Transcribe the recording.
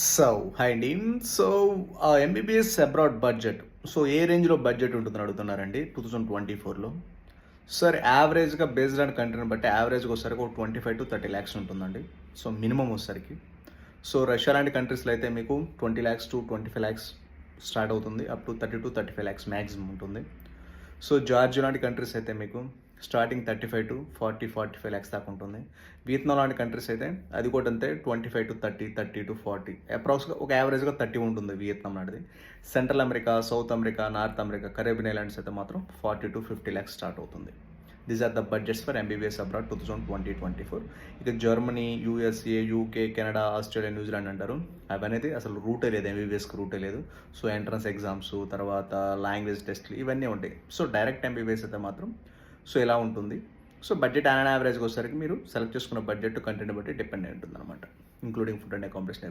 So hi అండి. So MBBS abroad budget. So ఏ రేంజ్‌లో బడ్జెట్ ఉంటుందని అడుగుతున్నారండి 2024లో. సార్ యావరేజ్‌గా బేస్డ్ ఆన్ కంట్రీని బట్టి యావరేజ్‌గా వచ్చేసరికి ఒక 25-30 లాక్స్ ఉంటుందండి. సో మినిమమ్ వచ్చేసరికి. సో రష్యా లాంటి కంట్రీస్‌లో అయితే మీకు 20 లాక్స్ టు 25 లాక్స్ స్టార్ట్ అవుతుంది. అప్ టు 30-35 లాక్స్ మ్యాక్సిమం ఉంటుంది. సో జార్జియా లాంటి కంట్రీస్ అయితే మీకు స్టార్టింగ్ 35-45 లాక్స్ దాకా ఉంటుంది. వియత్నాం లాంటి కంట్రీస్ అయితే అది కూడా అంతే 25-30, 30-40 అప్రాక్స్గా ఒక యావరేజ్గా 30 ఉంటుంది వియత్నాం లాంటిది. Central America, south America, north America, Caribbean islands అయితే మాత్రం 40-50 లాక్స్ స్టార్ట్ అవుతుంది. These are the budgets for MBBS abroad 2024. ఇక Germany, USA, UK, Canada, Australia, New Zealand అంటారు. అవనేది అసలు రూటే లేదు, ఎంబీబీఎస్కి రూటే లేదు. సో ఎంట్రన్స్ ఎగ్జామ్స్, తర్వాత లాంగ్వేజ్ టెస్ట్లు ఇవన్నీ ఉంటాయి. సో డైరెక్ట్ ఎంబీబీఎస్ అయితే మాత్రం సో ఇలా ఉంటుంది. సో బడ్జెట్ యావరేజ్గా వచ్చేసరికి మీరు సెలెక్ట్ చేసుకున్న బడ్జెట్ కంటెంట్ బట్టి డిపెండ్ అయి ఉంటుంది అనమాట, ఇంక్లూడింగ్ ఫుడ్ అండ్ అకామిడేషన్.